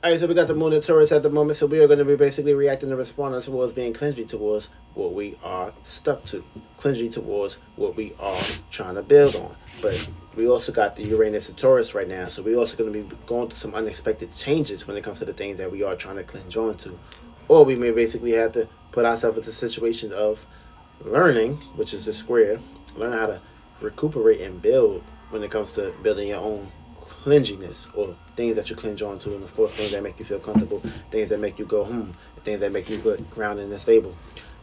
Alright, so we got the moon and Taurus at the moment, so we are going to be basically reacting and responding towards being clingy towards what we are stuck to, clingy towards what we are trying to build on. But we also got the Uranus and Taurus right now, so we're also going to be going through some unexpected changes when it comes to the things that we are trying to clinge on to. Or we may basically have to put ourselves into situations of learning, which is the square, learn how to recuperate and build when it comes to building your own clinginess, or things that you clinge on to, and of course things that make you feel comfortable, things that make you go things that make you good, grounded and stable.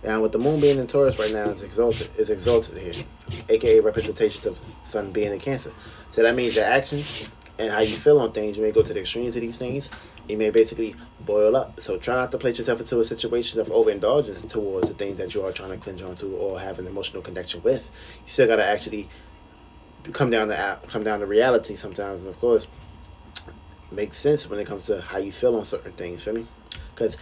Now with the moon being in Taurus right now, it's exalted here, aka representations of sun being in Cancer. So that means your actions and how you feel on things, you may go to the extremes of these things. You may basically boil up. So try not to place yourself into a situation of overindulgence towards the things that you are trying to clinge on to or have an emotional connection with. You still gotta actually come down to reality sometimes, and of course make sense when it comes to how you feel on certain things. Feel me? Because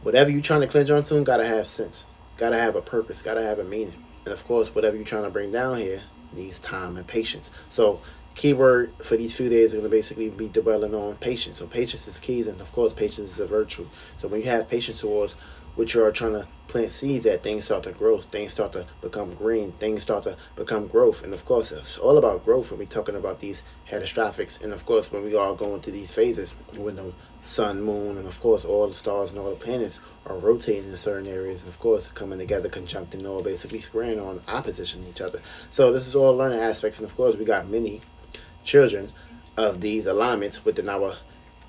whatever you're trying to clinch on to gotta have sense, gotta have a purpose, gotta have a meaning, and of course whatever you're trying to bring down here needs time and patience. So keyword for these few days are going to basically be dwelling on patience. So patience is keys, and of course patience is a virtue. So when you have patience towards what you are trying to plant seeds at, things start to grow, things start to become green, things start to become growth. And of course it's all about growth when we're talking about these catastrophics. And of course when we are going through these phases, when the sun, moon, and of course all the stars and all the planets are rotating in certain areas, and of course coming together, conjuncting, or basically squaring on opposition to each other. So this is all learning aspects, and of course we got many children of these alignments within our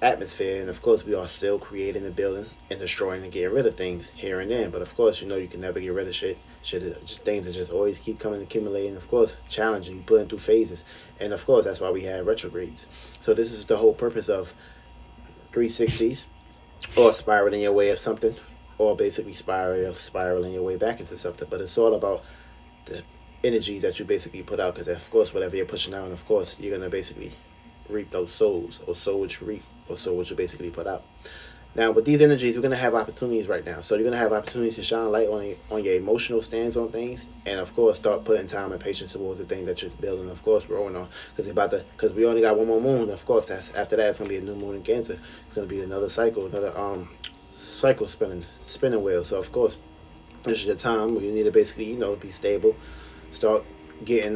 atmosphere, and of course we are still creating and building and destroying and getting rid of things here and there. But of course, you know, you can never get rid of things that just always keep coming, accumulating, of course challenging, putting through phases. And of course that's why we have retrogrades. So this is the whole purpose of 360s, or spiraling your way of something, or basically spiraling your way back into something. But it's all about the energies that you basically put out, because of course whatever you're pushing out, and of course you're going to basically reap those souls, or sow what you reap, or sow what you basically put out. Now with these energies, we're going to have opportunities right now. So you're going to have opportunities to shine light on your emotional stance on things, and of course start putting time and patience towards the thing that you're building, of course growing on, because we only got one more moon. Of course that's after that, it's going to be a new moon in Cancer. It's going to be another cycle, another cycle spinning wheel. So of course this is the time where you need to basically, you know, be stable, start getting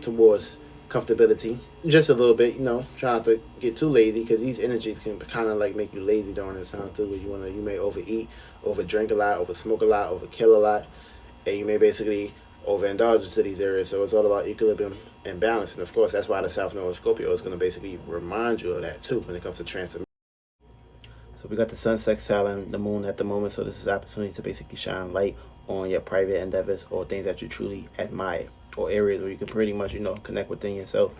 towards comfortability just a little bit, you know, try not to get too lazy, because these energies can kind of like make you lazy during this time too, where you may overeat, over drink a lot, over smoke a lot, over kill a lot, and you may basically overindulge into these areas. So it's all about equilibrium and balance, and of course that's why the South Node Scorpio is going to basically remind you of that too when it comes to transformation. So we got the sun sextile and the moon at the moment, so this is an opportunity to basically shine light on your private endeavors, or things that you truly admire, or areas where you can pretty much, you know, connect within yourself.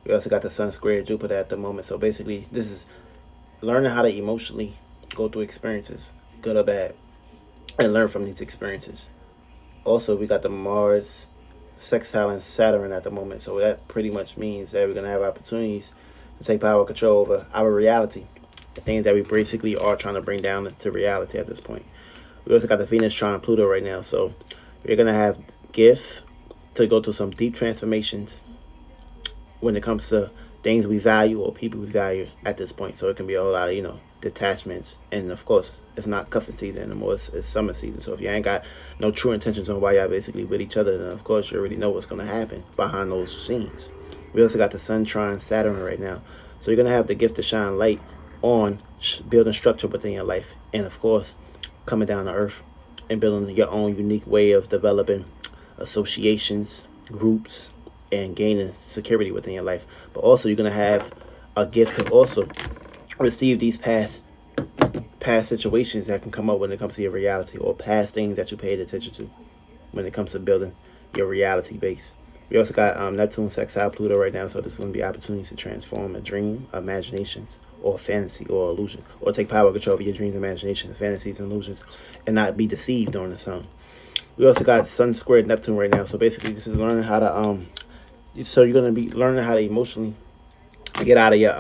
We also got the sun square Jupiter at the moment, so basically this is learning how to emotionally go through experiences, good or bad, and learn from these experiences. Also we got the Mars sextile and Saturn at the moment, so that pretty much means that we're going to have opportunities to take power control over our reality, the things that we basically are trying to bring down to reality at this point. We also got the Venus trine Pluto right now, so we're going to have gift to go through some deep transformations when it comes to things we value or people we value at this point. So it can be a whole lot of, you know, detachments, and of course it's not cuffing season anymore, it's summer season. So if you ain't got no true intentions on why y'all basically with each other, then of course you already know what's going to happen behind those scenes. We also got the sun trine Saturn right now, so you're going to have the gift to shine light on building structure within your life, and of course coming down to earth and building your own unique way of developing associations, groups, and gaining security within your life. But also you're going to have a gift to also receive these past situations that can come up when it comes to your reality, or past things that you paid attention to when it comes to building your reality base. We also got Neptune sextile Pluto right now, so there's going to be opportunities to transform a dream, imaginations, or fantasy, or illusion, or take power control over your dreams, imaginations, fantasies, and illusions, and not be deceived during the sun. We also got Sun squared Neptune right now, so basically this is learning how to so you're going to be learning how to emotionally get out of your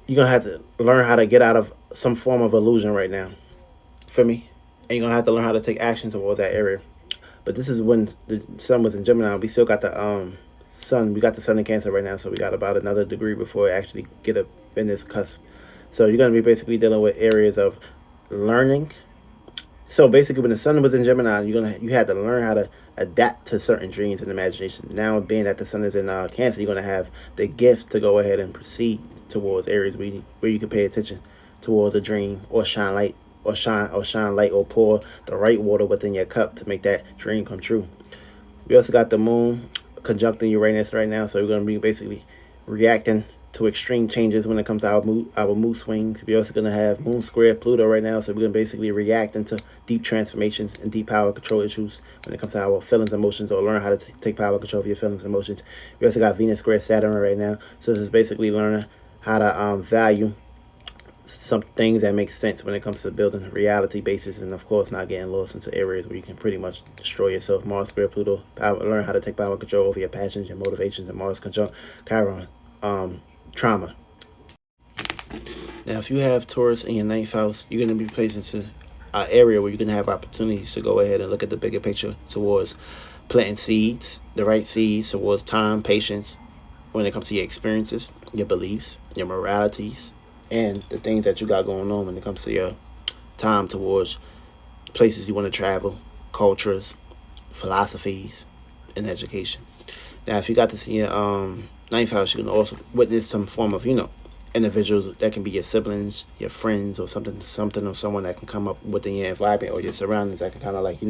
you're going to have to learn how to get out of some form of illusion right now, for me, and you're going to have to learn how to take action towards that area. But this is when the sun was in Gemini. We still got the sun. We got the sun in Cancer right now, so we got about another degree before it actually in this cusp. So you're going to be basically dealing with areas of learning. So basically, when the sun was in Gemini, you had to learn how to adapt to certain dreams and imagination. Now, being that the sun is in Cancer, you're going to have the gift to go ahead and proceed towards areas where you can pay attention towards a dream, or shine light, or shine light, or pour the right water within your cup to make that dream come true. We also got the moon conjuncting Uranus right now, so we're going to be basically reacting to extreme changes when it comes to our mood swings. We're also going to have moon square Pluto right now, so we're going to basically react into deep transformations and deep power control issues when it comes to our feelings, emotions, or learn how to take power control of your feelings and emotions. We also got Venus square Saturn right now, so this is basically learning how to value some things that make sense when it comes to building reality bases, and of course not getting lost into areas where you can pretty much destroy yourself. Mars square Pluto, learn how to take power control over your passions, your motivations, and Mars conjunct Chiron, trauma. Now, if you have Taurus in your 9th house, you're going to be placed into an area where you're going to have opportunities to go ahead and look at the bigger picture towards planting seeds, the right seeds towards time, patience, when it comes to your experiences, your beliefs, your moralities, and the things that you got going on when it comes to your time towards places you want to travel, cultures, philosophies, and education. Now, if you got this in your 9th house, you can also witness some form of, individuals that can be your siblings, your friends, or something or someone that can come up within your environment or your surroundings that can kind of like,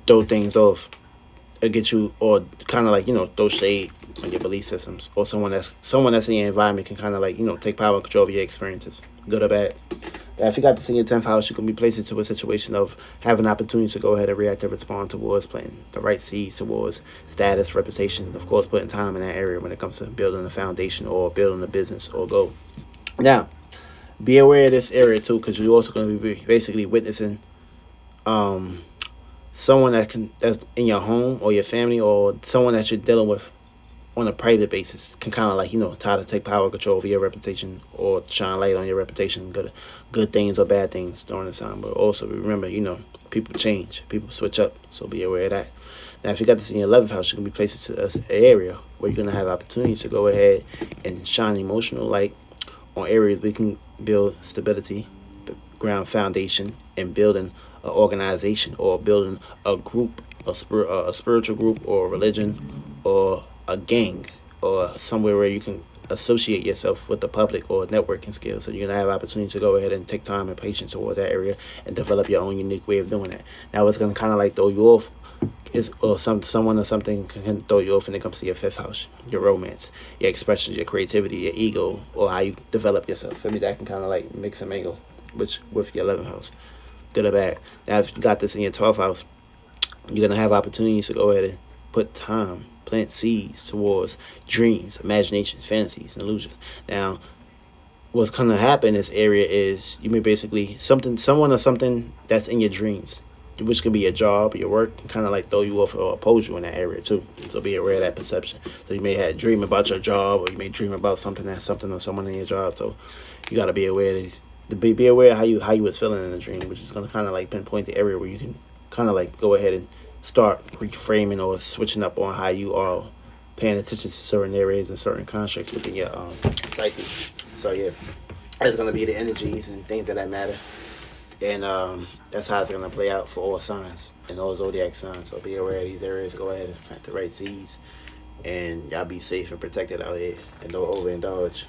throw things off or get you, or kind of like, throw shade on your belief systems, or someone that's in your environment can kind of like, take power and control over your experiences, good or bad. Now, if you got this in your 10th house, you can be placed into a situation of having opportunities to go ahead and react and respond towards planting the right seeds towards status, reputation, and of course putting time in that area when it comes to building a foundation or building a business or goal. Now, be aware of this area too, because you're also going to be basically witnessing someone that's in your home or your family, or someone that you're dealing with on a private basis can kind of like, try to take power control over your reputation or shine light on your reputation, good things or bad things during the time. But also remember, people change, people switch up, so be aware of that. Now, if you got this in your 11th house, you can be placed into an area where you're going to have opportunities to go ahead and shine emotional light on areas where you can build stability, ground foundation, and building an organization or building a group, a spiritual group or religion or a gang, or somewhere where you can associate yourself with the public or networking skills. So you're gonna have opportunities to go ahead and take time and patience towards that area and develop your own unique way of doing that. Now, what's gonna kind of like throw you off someone or something can throw you off when it comes to your 5th house, your romance, your expressions, your creativity, your ego, or how you develop yourself. So that can kind of like mix and mingle with your 11th house, good or bad. Now, if you got this in your 12th house, you're gonna have opportunities to go ahead and put time, plant seeds towards dreams, imaginations, fantasies, and illusions. Now, what's going to happen in this area is you may basically someone or something that's in your dreams, which can be your job, your work, can kind of like throw you off or oppose you in that area too. So be aware of that perception. So you may have a dream about your job, or you may dream about something or someone in your job. So you got to be aware of these. Be aware of how you was feeling in the dream, which is going to kind of like pinpoint the area where you can kind of like go ahead and start reframing or switching up on how you are paying attention to certain areas and certain constructs within your psyche. So yeah, that's going to be the energies and things that matter, and that's how it's going to play out for all signs and all zodiac signs. So be aware of these areas, go ahead and plant the right seeds, and y'all be safe and protected out here, and don't overindulge.